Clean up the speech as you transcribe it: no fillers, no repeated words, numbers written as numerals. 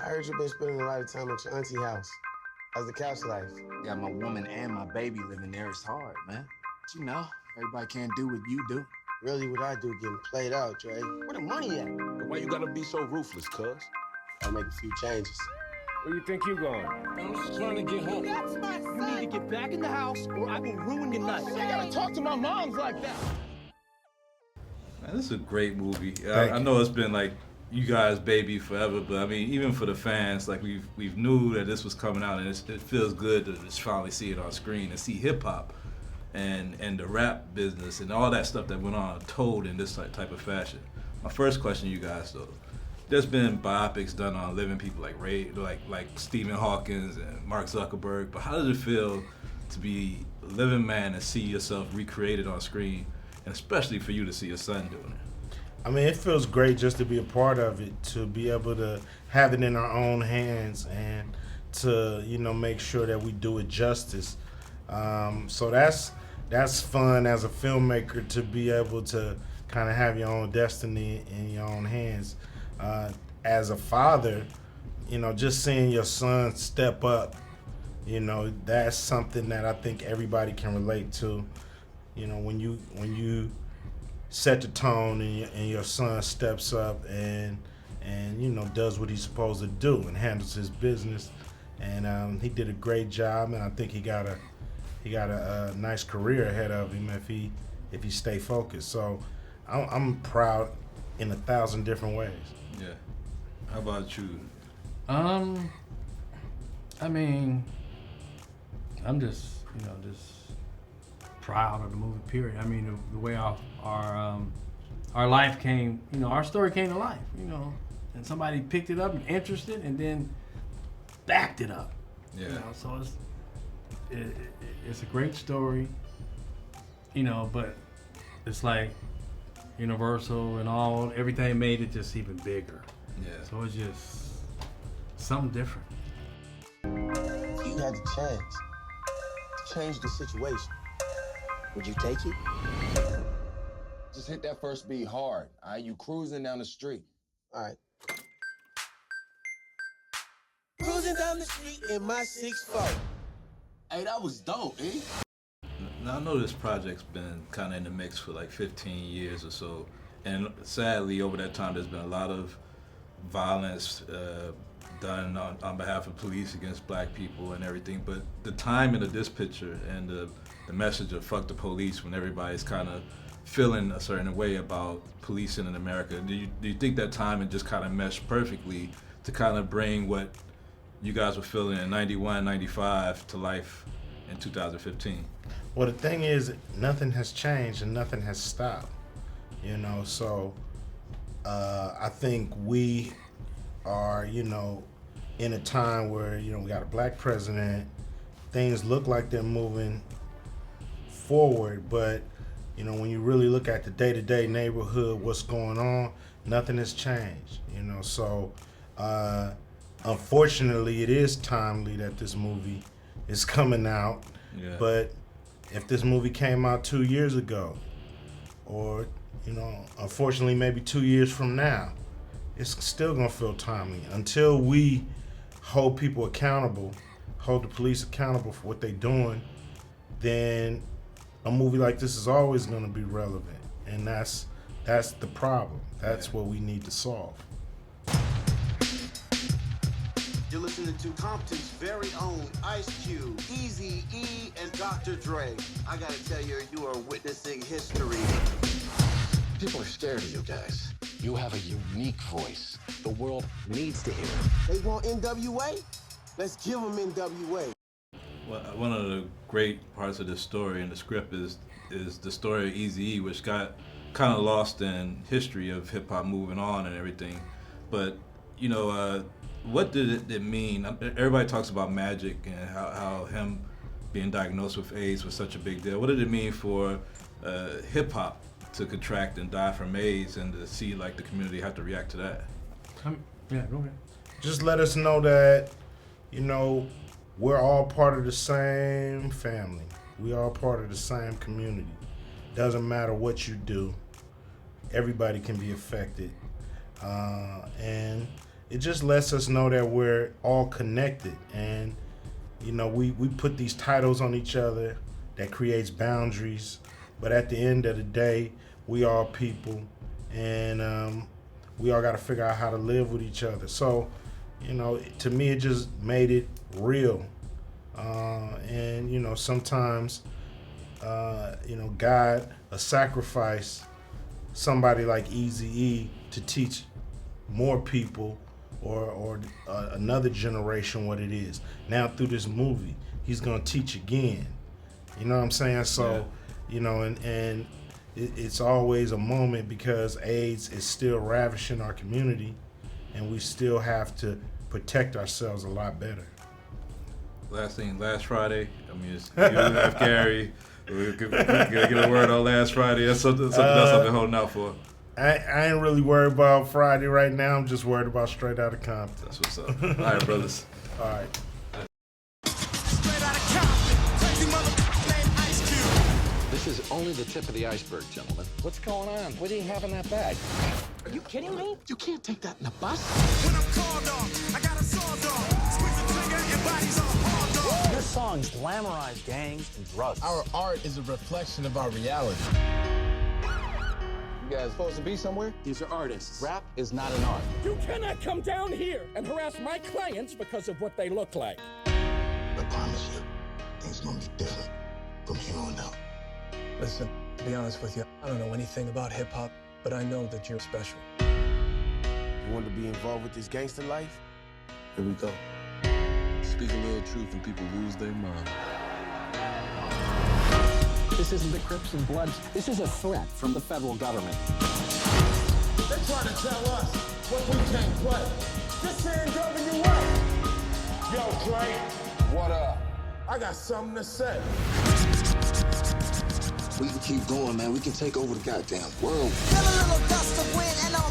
I heard you've been spending a lot of time at your auntie house. How's the couch life? Got my woman and my baby living there. It's hard, man. But you know, everybody can't do what you do. Really, what I do getting played out, Dre. Where the money at? Why you gotta be so ruthless, cuz? I'll make a few changes. Where you think you going? I'm just trying to get home. That's my son. You need to get back in the house or I will ruin your night. I gotta talk to my moms like that. Man, this is a great movie. I know it's been like you guys' baby forever, but I mean, even for the fans, like we've knew that this was coming out, and it feels good to just finally see it on screen and see hip hop and the rap business and all that stuff that went on told in this type of fashion. My first question, to you guys, though. There's been biopics done on living people like like Stephen Hawkins and Mark Zuckerberg, but how does it feel to be a living man and see yourself recreated on screen, and especially for you to see your son doing it? I mean, it feels great just to be a part of it, to be able to have it in our own hands and to, make sure that we do it justice. So that's fun as a filmmaker, to be able to kind of have your own destiny in your own hands. As a father, just seeing your son step up, that's something that I think everybody can relate to. When you set the tone and your son steps up and does what he's supposed to do and handles his business, and he did a great job, and I think he got a nice career ahead of him if he stay focused. So I'm proud in 1,000 different ways. Yeah. How about you? I mean, I'm just proud of the movie. Period. I mean, the way our life came, our story came to life, and somebody picked it up and interested, and then backed it up. Yeah. So it's a great story, but it's like Universal and everything made it just even bigger. Yeah. So it's just something different. If you had the chance to change the situation, would you take it? Just hit that first beat hard. All right, you cruising down the street. All right. Cruising down the street in my 6'4". Hey, that was dope, eh? Now, I know this project's been kind of in the mix for like 15 years or so, and sadly, over that time, there's been a lot of violence done on behalf of police against black people and everything. But the timing of this picture and the message of fuck the police, when everybody's kind of feeling a certain way about policing in America, do you think that timing just kind of meshed perfectly to kind of bring what you guys were feeling in 91, 95 to life in 2015? Well, the thing is, nothing has changed and nothing has stopped, so I think we are, in a time where, we got a black president, things look like they're moving forward, but, when you really look at the day-to-day neighborhood, what's going on, nothing has changed, so unfortunately, it is timely that this movie is coming out, Yeah. But if this movie came out 2 years ago, or, unfortunately maybe 2 years from now, it's still gonna feel timely. Until we hold people accountable, hold the police accountable for what they're doing, then a movie like this is always gonna be relevant. And that's the problem. That's what we need to solve. You're listening to Compton's very own Ice Cube, Eazy-E, and Dr. Dre. I gotta tell you, you are witnessing history. People are scared of you guys. You have a unique voice. The world needs to hear it. They want N.W.A? Let's give them N.W.A. Well, one of the great parts of this story and the script is the story of Eazy-E, which got kind of lost in history of hip hop moving on and everything. But what did it mean? Everybody talks about Magic and how him being diagnosed with AIDS was such a big deal. What did it mean for hip hop to contract and die from AIDS, and to see like the community have to react to that? Yeah, go ahead. Just let us know that, we're all part of the same family. We all part of the same community. Doesn't matter what you do, everybody can be affected. And it just lets us know that we're all connected, and you know, we put these titles on each other that creates boundaries, but at the end of the day, we all people, and we all got to figure out how to live with each other. So, you know, to me, it just made it real. And, you know, sometimes, you know, God will sacrifice somebody like Eazy-E to teach more people or another generation what it is. Now through this movie, he's going to teach again. You know what I'm saying? So, you know, and it's always a moment because AIDS is still ravishing our community, and we still have to protect ourselves a lot better. Last thing, last Friday, I mean, it's you and Gary. We're gonna get a word on last Friday. That's something else I've been holding out for. I ain't really worried about Friday right now. I'm just worried about Straight Outta Compton. That's what's up. All right, brothers. All right. This is only the tip of the iceberg, gentlemen. What's going on? What do you have in that bag? Are you kidding me? You can't take that in a bus. When I'm called off, I got a sawed off. Squeeze the trigger and bodies all hauled off. Your songs glamorize gangs and drugs. Our art is a reflection of our reality. You guys supposed to be somewhere? These are artists. Rap is not an art. You cannot come down here and harass my clients because of what they look like. I promise you, things gonna be different from here on out. Listen, to be honest with you, I don't know anything about hip-hop, but I know that you're special. You want to be involved with this gangster life? Here we go. Speak a little truth and people lose their mind. This isn't the Crips and Bloods. This is a threat from the federal government. They're trying to tell us what we can't play. This N.W.A. Yo, Dre. What up? I got something to say. We can keep going, man. We can take over the goddamn world. Feel a little gust of wind and I'm